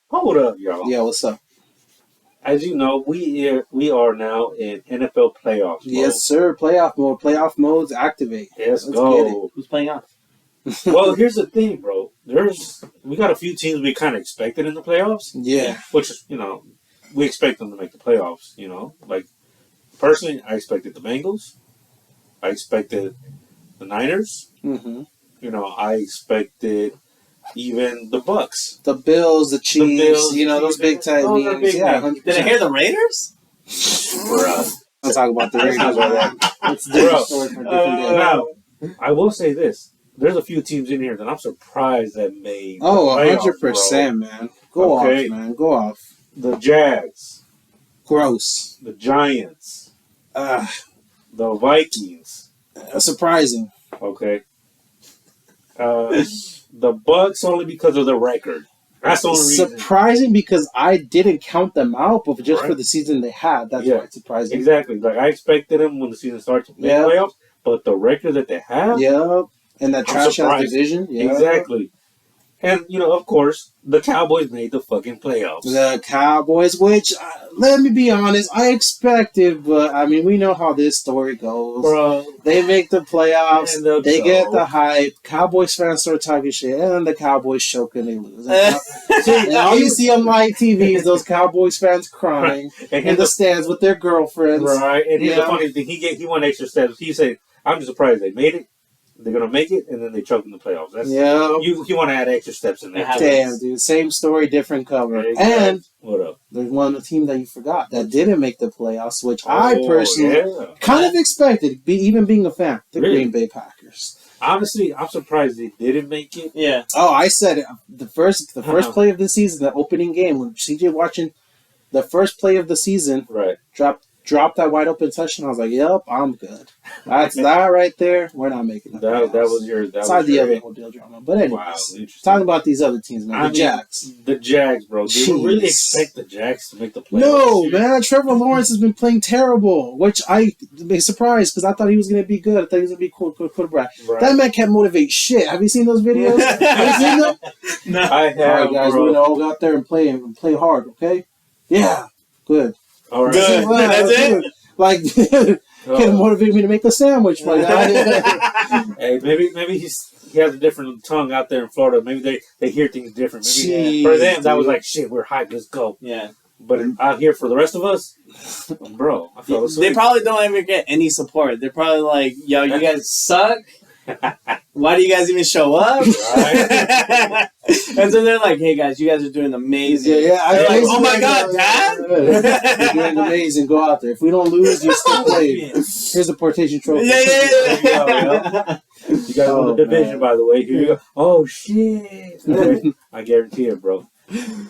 Hold up, y'all. Yeah, what's up? As you know, we are now in NFL playoffs. Yes, sir. Playoff mode. Playoff modes activate. Let's Get it. go. Who's playing off? Well, here's the thing, bro. We got a few teams we kind of expected in the playoffs. Yeah. Which is, we expect them to make the playoffs. Like personally, I expected the Bengals. I expected the Niners. Mm-hmm. I expected even the Bucks, The Bills, the Chiefs. Bills, those big time those are names. big Yeah, names. 100%. Did I hear the Raiders? Bruh. I'll talk about the Raiders. It's a Bro. different story for a different day. Now, I will say this. There's a few teams in here that I'm surprised that made Oh, the playoffs, 100%, man. Go off, man. Go off. The Jags. Gross. The Giants. The Vikings. Surprising. Okay. The Bucks only because of the record. That's the only reason. Surprising because I didn't count them out, but just Right. for the season they had, that's why it's surprising. Exactly. Like I expected them when the season starts to make playoffs, but the record that they have. Yep. And that trash ass division. Yep. Exactly. And, of course, the Cowboys made the fucking playoffs. The Cowboys, which, let me be honest, I expected, but, we know how this story goes. Bro. They make the playoffs, they get the choke. hype, Cowboys fans start talking shit, and the Cowboys choke and they lose. And all you see on live TV is those Cowboys fans crying in the stands with their girlfriends. Right, and here's the funny thing, he went extra steps. He said, I'm just surprised they made it. They're going to make it, and then they choke in the playoffs. You want to add extra steps in there. Damn, dude. Same story, different cover. Exactly. And what up? There's one team that you forgot that didn't make the playoffs, which I personally kind of expected, even being a fan. The Green Bay Packers. Honestly, I'm surprised they didn't make it. Yeah. Oh, I said it. The first play of the season, the opening game, when CJ watching the first play of the season, right, dropped that wide open touchdown. I was like, "Yep, I'm good." That's that right there. We're not making it. That was your. Aside the other whole deal drama, but anyways, talking about these other teams, man. Jags. The Jags, bro. Did you really expect the Jags to make the playoffs? No, man. Trevor Lawrence has been playing terrible, which I be surprised because I thought he was going to be good. I thought he was going to be cool quarterback. Right. That man can't motivate shit. Have you seen those videos? Have you seen them? No, I have. All right, guys, we're gonna all go out there and play hard, okay? Yeah, good. All right. Good. That's it. Like, can motivate me to make a sandwich, my guy. Hey, maybe he has a different tongue out there in Florida. Maybe they hear things different. Maybe for them that was like, shit, we're hyped, let's go. Yeah. But out here for the rest of us, bro, I feel they probably don't ever get any support. They're probably like, yo, you guys suck. Why do you guys even show up? Right. And so they're like, hey guys, you guys are doing amazing. Yeah. Like, oh my god, Dad! You're doing amazing. Go out there. If we don't lose, you still play. Here's the portation trophy. Yeah. You guys won the division, by the way. Here you go. Oh shit! I guarantee it, bro.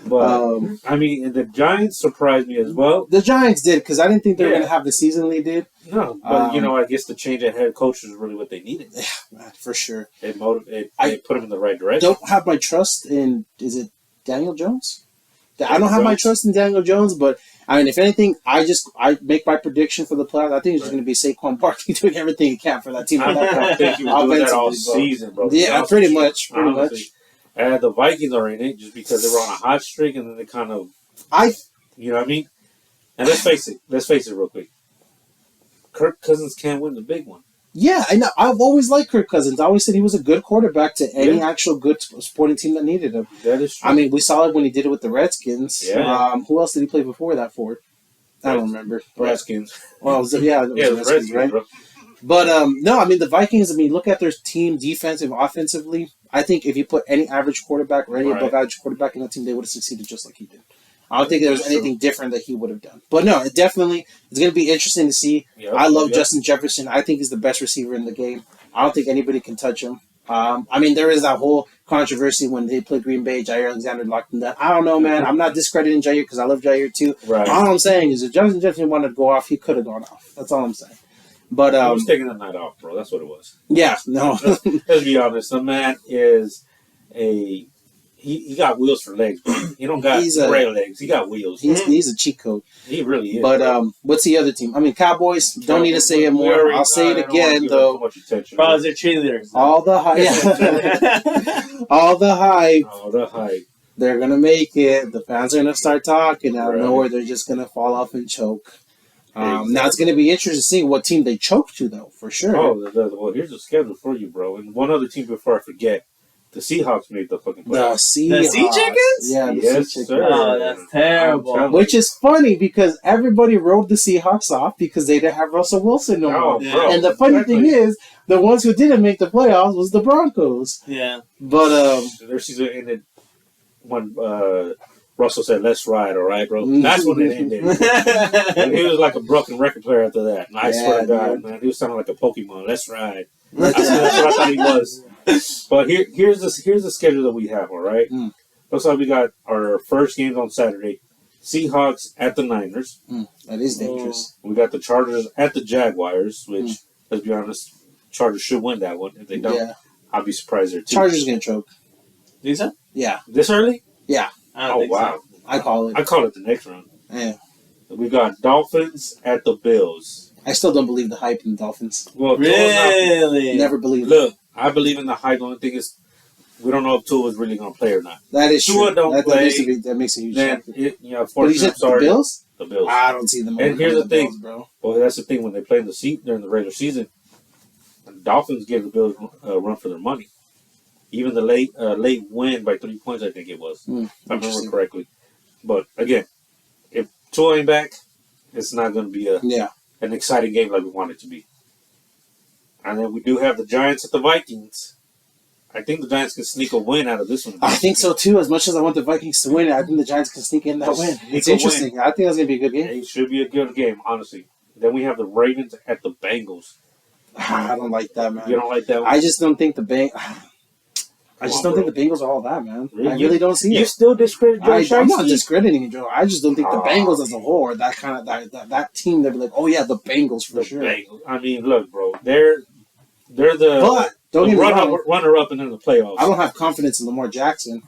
But and the Giants surprised me as well. The Giants did because I didn't think they were going to have the season they did. No, but I guess the change at head coach is really what they needed. Yeah, for sure. It put them in the right direction. Don't have my trust in. Is it Daniel Jones? I don't have my trust in Daniel Jones, but if anything, I make my prediction for the playoffs. I think it's just going to be Saquon Barkley doing everything he can for that team. I think he was doing that all season, bro. Yeah, pretty much. The Vikings are in it just because they were on a hot streak, and then they kind of, you know what I mean? And let's face it real quick. Kirk Cousins can't win the big one. Yeah, I know. I've always liked Kirk Cousins. I always said he was a good quarterback to any actual good sporting team that needed him. That is true. We saw it when he did it with the Redskins. Yeah. Who else did he play before that for? I don't remember. Redskins. Well, the Redskins, right? Bro. But, the Vikings, look at their team offensively. I think if you put any average quarterback or any above average quarterback in that team, they would have succeeded just like he did. I don't think there was anything different that he would have done. But no, it's going to be interesting to see. Yep, I love Justin Jefferson. I think he's the best receiver in the game. I don't think anybody can touch him. There is that whole controversy when they played Green Bay, Jair Alexander locked him down. I don't know, man. I'm not discrediting Jair because I love Jair too. Right. All I'm saying is if Justin Jefferson wanted to go off, he could have gone off. That's all I'm saying. But he was taking the night off, bro. That's what it was. Yeah, no. Let's be honest. The man is he got wheels for legs, bro. He don't got gray legs. He got wheels. He's a cheat code. He really is. But what's the other team? Cowboys. Don't need to say it more. I'll say it again, though. Bro, they're cheerleaders. All the hype. All the hype. All the hype. They're gonna make it. The fans are gonna start talking out of nowhere. They're just gonna fall off and choke. Now it's gonna be interesting to see what team they choke to, though, for sure. Oh, well, here's the schedule for you, bro. And one other team before I forget. The Seahawks made the fucking playoffs. The Sea Chickens? Yeah, the yes, Sea Chickens. sir. Oh, that's terrible. Which is funny because everybody wrote the Seahawks off because they didn't have Russell Wilson no more. Bro, and the funny thing is, the ones who didn't make the playoffs was the Broncos. Yeah. But their season ended when Russell said, "Let's ride, all right, bro." That's when it ended. And he was like a broken record player after that. And I swear to God, man, he was sounding like a Pokemon. Let's ride. That's what I thought he was. But here's the schedule that we have. All right, looks like we got our first games on Saturday. Seahawks at the Niners. That is dangerous. We got the Chargers at the Jaguars, which let's be honest, Chargers should win that one. If they don't, I'll be surprised there too. Chargers gonna choke. Do you say? Yeah. This early? Yeah. Oh wow! So. I call it. I call it the next round. Yeah. We got Dolphins at the Bills. I still don't believe the hype in the Dolphins. Well, really? Never believe. Look, I believe in the hype. The only thing is, we don't know if Tua is really going to play or not. That is Tua true. Don't play. That makes a huge then, difference. Fortunately, I'm sorry. The Bills? The Bills. I don't see them. And here's the thing, Bills, bro. Well, that's the thing. When they play in the during the regular season, the Dolphins gave the Bills a run for their money. Even the late win by 3 points, I think it was, if I remember correctly. But again, if Tua ain't back, it's not going to be an exciting game like we want it to be. And then we do have the Giants at the Vikings. I think the Giants can sneak a win out of this one. I think so too. As much as I want the Vikings to win, I think the Giants can sneak in that win. It's interesting. I think that's going to be a good game. It should be a good game, honestly. Then we have the Ravens at the Bengals. I don't like that, man. You don't like that one? I just don't think the Bengals are all that, man. Really? I really don't see it. You still discredit Joe Shiesty? I'm not discrediting Joe. I just don't think the Bengals as a whole are that kind of that team. They'd be like, oh yeah, the Bengals for sure. Bengals. I mean, look, bro, they're the runner-up and in the playoffs. I don't have confidence in Lamar Jackson.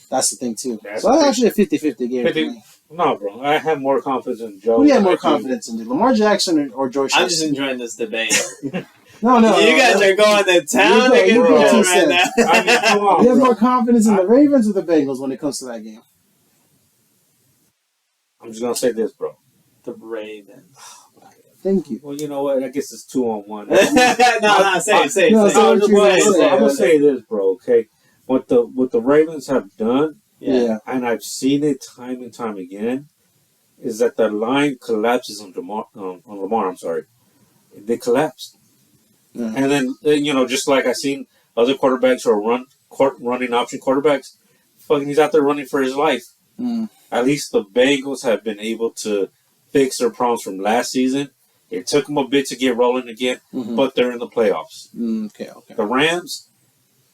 That's the thing too. That's actually a 50-50 game. No, bro. I have more confidence in Joe. Who do you have more confidence in? Lamar Jackson or George? I'm just enjoying this debate. No. You guys are going to town against right now. I mean, come on, you have more confidence in the Ravens or the Bengals when it comes to that game? I'm just gonna say this, bro. The Ravens. Thank you. Well, you know what? I guess it's 2-on-1. Say it. I'm gonna say this, bro. Okay, what the Ravens have done, and I've seen it time and time again, is that the line collapses on Lamar. I'm sorry, they collapsed, and then just like I've seen other quarterbacks who are running option quarterbacks, fucking he's out there running for his life. At least the Bengals have been able to fix their problems from last season. It took them a bit to get rolling again, but they're in the playoffs. Okay. The Rams,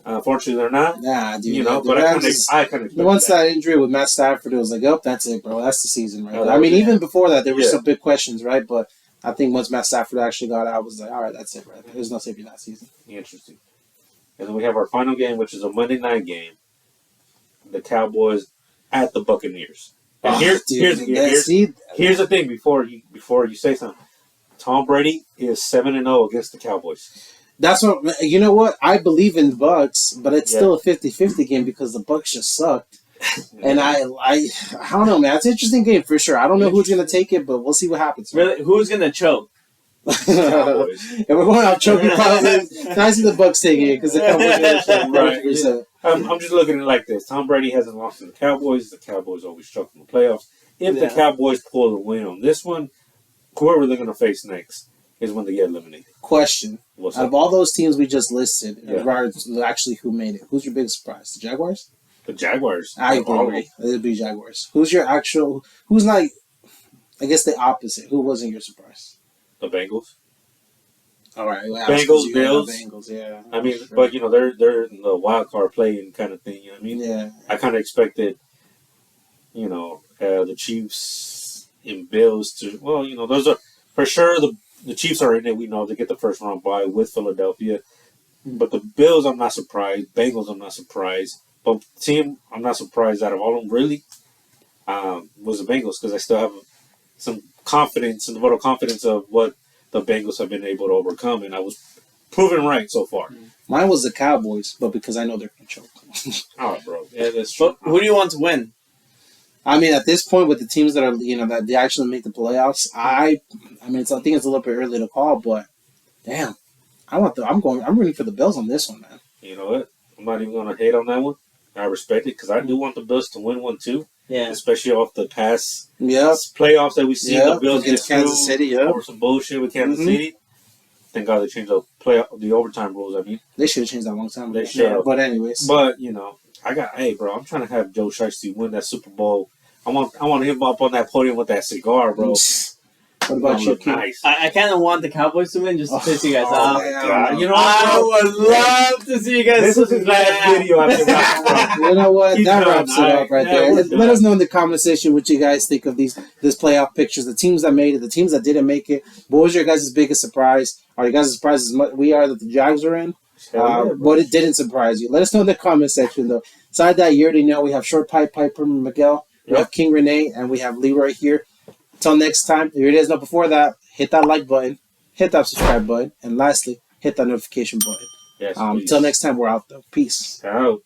unfortunately, they're not. Nah, dude. But I kind of expect once that injury with Matt Stafford, it was like, oh, that's it, bro. That's the season, right? I mean, even before that, there were some big questions, right? But I think once Matt Stafford actually got out, I was like, all right, that's it, right? There's no saving that season. Interesting. And then we have our final game, which is a Monday night game. The Cowboys at the Buccaneers. And here's the thing before you say something. Tom Brady is 7-0 against the Cowboys. That's what you know. What I believe in the Bucks, but it's still a 50-50 game because the Bucks just sucked. And I don't know, man. It's an interesting game for sure. I don't know who's gonna take it, but we'll see what happens. Really, who's gonna choke? If we're going out choking, probably. I see the Bucks taking it because the Cowboys are right. Yeah. I'm just looking at it like this. Tom Brady hasn't lost to the Cowboys. The Cowboys always choke in the playoffs. If the Cowboys pull the win on this one, whoever they're going to face next is when they get eliminated. Question. Out of all those teams we just listed, actually who made it? Who's your biggest surprise? The Jaguars? The Jaguars. I agree. It'd be Jaguars. Who's not, I guess the opposite. Who wasn't your surprise? The Bengals. All right. Well, Bills. Bengals, yeah. I mean, sure. But, they're in the wild card playing kind of thing. You know what I mean? Yeah. I kind of expected, the Chiefs and Bills to, those are, for sure, the Chiefs are in it. We know they get the first round bye with Philadelphia. But the Bills, I'm not surprised. Bengals, I'm not surprised. But the team, I'm not surprised out of all of them, really, was the Bengals because I still have some confidence, and the vote of confidence of what the Bengals have been able to overcome. And I was proven right so far. Mine was the Cowboys, but because I know they're going to choke. All right, bro. Yeah, that's true. Who do you want to win? I mean, at this point, with the teams that are, that they actually make the playoffs, I think it's a little bit early to call, but damn, I'm rooting for the Bills on this one, man. You know what? I'm not even going to hate on that one. I respect it because I do want the Bills to win one too. Yeah. Especially off the past playoffs that we see the Bills against Kansas City, over some bullshit with Kansas City. Thank God they changed the overtime rules. I mean, they should have changed that a long time ago. They should. Yeah, but anyways, hey, bro, I'm trying to have Joe Shiesty win that Super Bowl. I want him up on that podium with that cigar, bro. What about you, King? Nice. I kind of want the Cowboys to win just to piss you guys off. God. You know what? I would love to see you guys. This was his last video after that. You know what? That wraps it up right there. Let us know in the comment section what you guys think of this playoff pictures. The teams that made it, the teams that didn't make it. What was your guys' biggest surprise? Are you guys as surprised as much we are that the Jags are in? But it didn't surprise you. Let us know in the comment section though. Aside that, you already know we have Short Pipe Miguel, we have King Renee, and we have Leroy here. Until next time, if you guys know before that, hit that like button, hit that subscribe button, and lastly, hit that notification button. Yes, until next time, we're out though. Peace. Out.